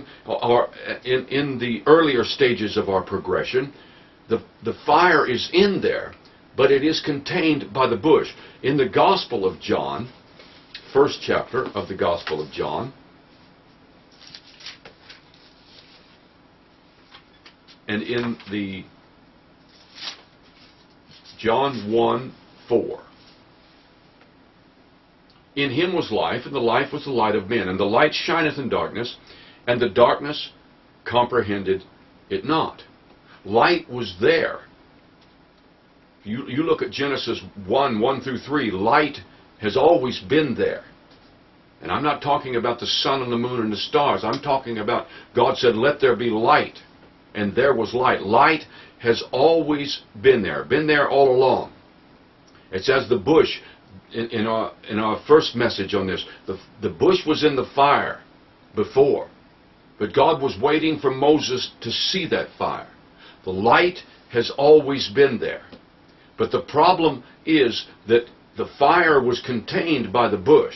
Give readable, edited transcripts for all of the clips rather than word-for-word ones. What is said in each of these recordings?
time, or in the earlier stages of our progression, the fire is in there, but it is contained by the bush. In the Gospel of John, first chapter of the Gospel of John, and in the John 1:4, in him was life, and the life was the light of men. And the light shineth in darkness, and the darkness comprehended it not. Light was there. You look at Genesis 1 through 3, light has always been there. And I'm not talking about the sun and the moon and the stars. I'm talking about God said, let there be light. And there was light. Light has always been there all along. It's as the bush. In our first message on this, the bush was in the fire before, but God was waiting for Moses to see that fire. The light has always been there, but the problem is that the fire was contained by the bush.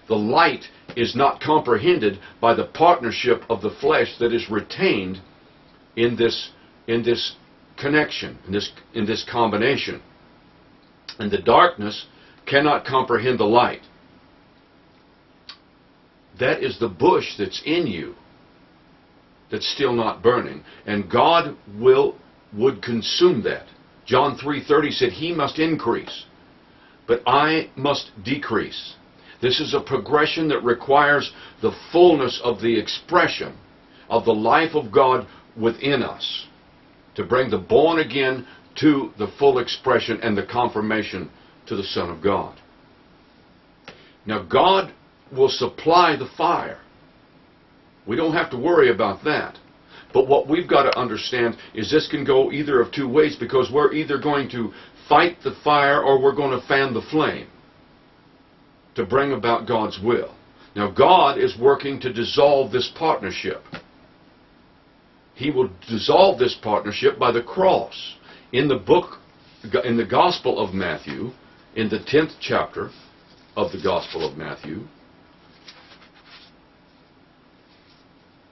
The light is not comprehended by the partnership of the flesh that is retained in this connection, in this combination. And the darkness cannot comprehend the light. That is the bush that's in you that's still not burning, and God would consume that. John 3:30 said, He must increase, but I must decrease. This is a progression that requires the fullness of the expression of the life of God within us to bring the born again to the full expression and the confirmation to the Son of God. Now God will supply the fire. We don't have to worry about that. But what we've got to understand is this can go either of two ways, because we're either going to fight the fire or we're going to fan the flame to bring about God's will. Now God is working to dissolve this partnership. He will dissolve this partnership by the cross. In the Gospel of Matthew, in the 10th chapter of the Gospel of Matthew,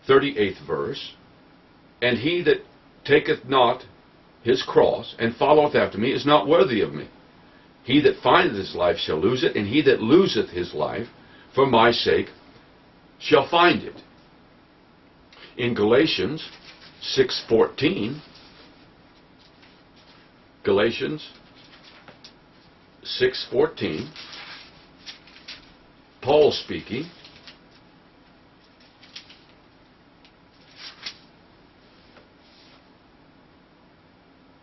38th verse, and he that taketh not his cross and followeth after me is not worthy of me. He that findeth his life shall lose it, and he that loseth his life for my sake shall find it. In Galatians 6:14, Galatians 6:14, Paul speaking,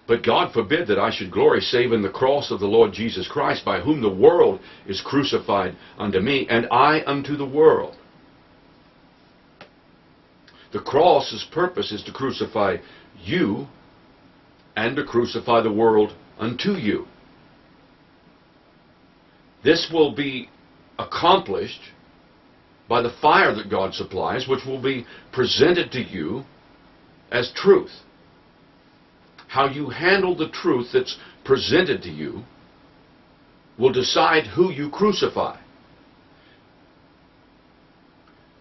but God forbid that I should glory save in the cross of the Lord Jesus Christ, by whom the world is crucified unto me, and I unto the world. The cross's purpose is to crucify you and to crucify the world unto you. This will be accomplished by the fire that God supplies, which will be presented to you as truth. How you handle the truth that's presented to you will decide who you crucify.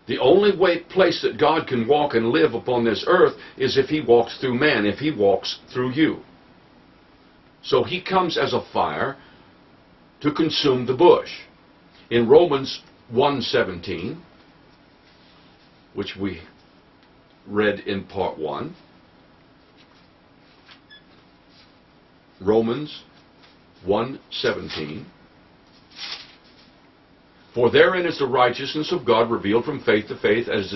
The only place that God can walk and live upon this earth is if He walks through man, if He walks through you. So He comes as a fire to consume the bush. In Romans 1:17, which we read in part 1, Romans 1:17, for therein is the righteousness of God revealed from faith to faith, as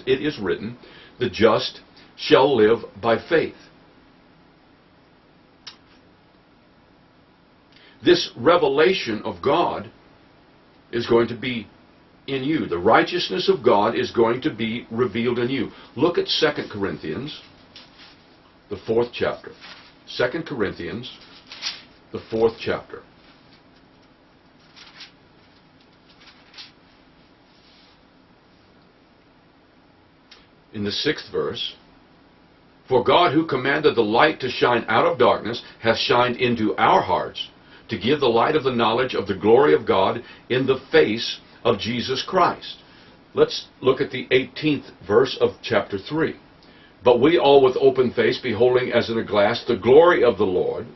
it is written, the just shall live by faith. This revelation of God is going to be in you. The righteousness of God is going to be revealed in you. Look at 2 Corinthians, the 4th chapter. 2 Corinthians, the 4th chapter. In the 6th verse, for God, who commanded the light to shine out of darkness, hath shined into our hearts to give the light of the knowledge of the glory of God in the face of Jesus Christ. Let's look at the 18th verse of chapter 3. But we all with open face, beholding as in a glass the glory of the Lord,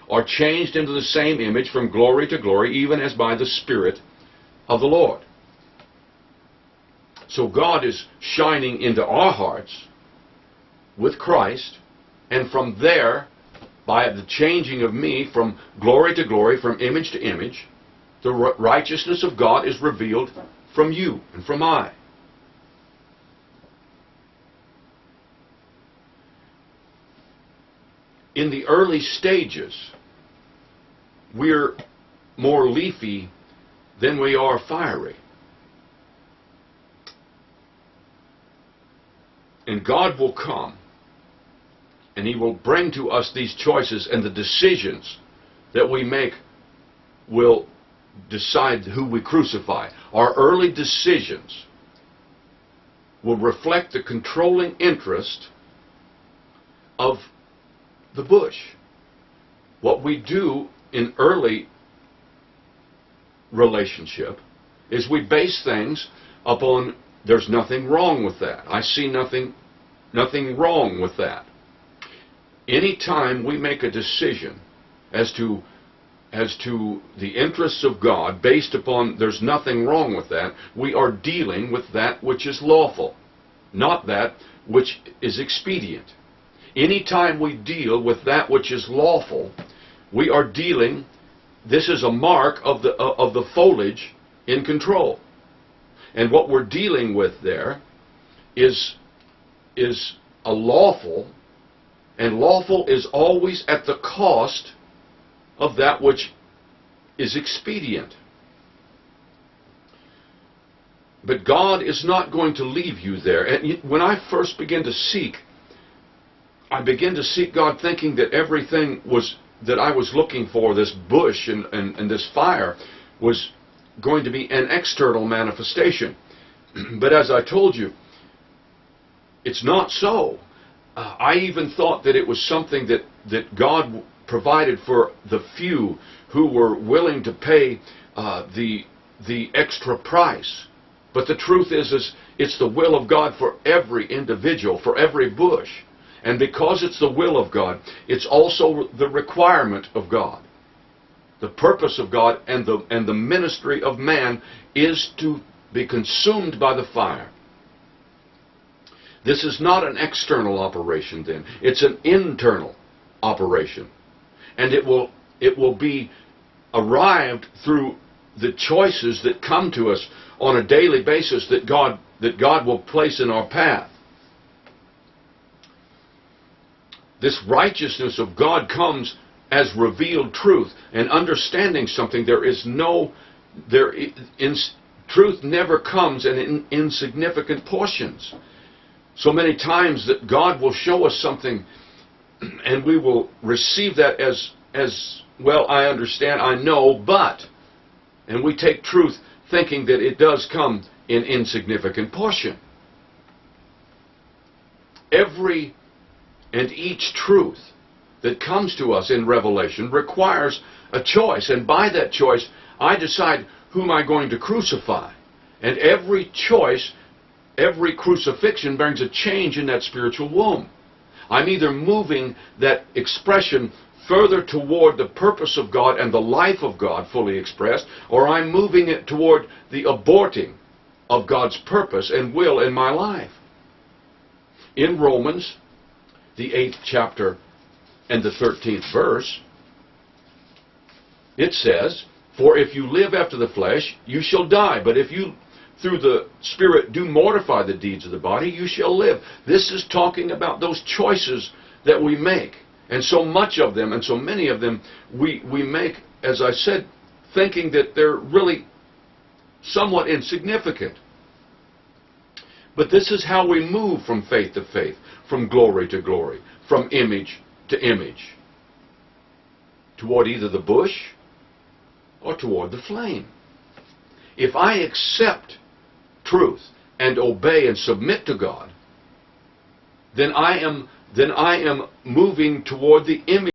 are changed into the same image from glory to glory, even as by the Spirit of the Lord. So God is shining into our hearts with Christ, and from there, by the changing of me from glory to glory, from image to image, the righteousness of God is revealed from you and from I. In the early stages, we're more leafy than we are fiery. And God will come, and He will bring to us these choices, and the decisions that we make will decide who we crucify. Our early decisions will reflect the controlling interest of the bush. What we do in early relationship is we base things upon there's nothing wrong with that. I see nothing wrong with that. Anytime we make a decision as to the interests of God based upon there's nothing wrong with that, we are dealing with that which is lawful, not that which is expedient. Anytime we deal with that which is lawful, we are dealing, this is a mark of the foliage in control. And what we're dealing with there is a lawful, and lawful is always at the cost of that which is expedient. But God is not going to leave you there. And when I first began to seek, I began to seek God thinking that everything that I was looking for, this bush and this fire, was going to be an external manifestation. But as I told you, it's not so. I even thought that it was something that God provided for the few who were willing to pay the extra price. But the truth is it's the will of God for every individual, for every bush. And because it's the will of God, it's also the requirement of God. The purpose of God and the ministry of man is to be consumed by the fire. This is not an external operation then. It's an internal operation. And it will be arrived through the choices that come to us on a daily basis that God will place in our path. This righteousness of God comes as revealed truth, and understanding something. Truth never comes in insignificant portions. So many times that God will show us something, and we will receive that as well, I understand, I know, but, and we take truth thinking that it does come in insignificant portion. Every and each truth that comes to us in Revelation requires a choice, and by that choice I decide who am I going to crucify. And every choice, every crucifixion brings a change in that spiritual womb. I'm either moving that expression further toward the purpose of God and the life of God fully expressed, or I'm moving it toward the aborting of God's purpose and will in my life. In Romans, the 8th chapter and the 13th verse, it says, "For if you live after the flesh, you shall die. But if you, through the Spirit, do mortify the deeds of the body, you shall live." This is talking about those choices that we make. And so much of them, and so many of them, we make, as I said, thinking that they're really somewhat insignificant. But this is how we move from faith to faith, from glory to glory, from image to image, toward either the bush or toward the flame. If I accept truth and obey and submit to God, then I am moving toward the image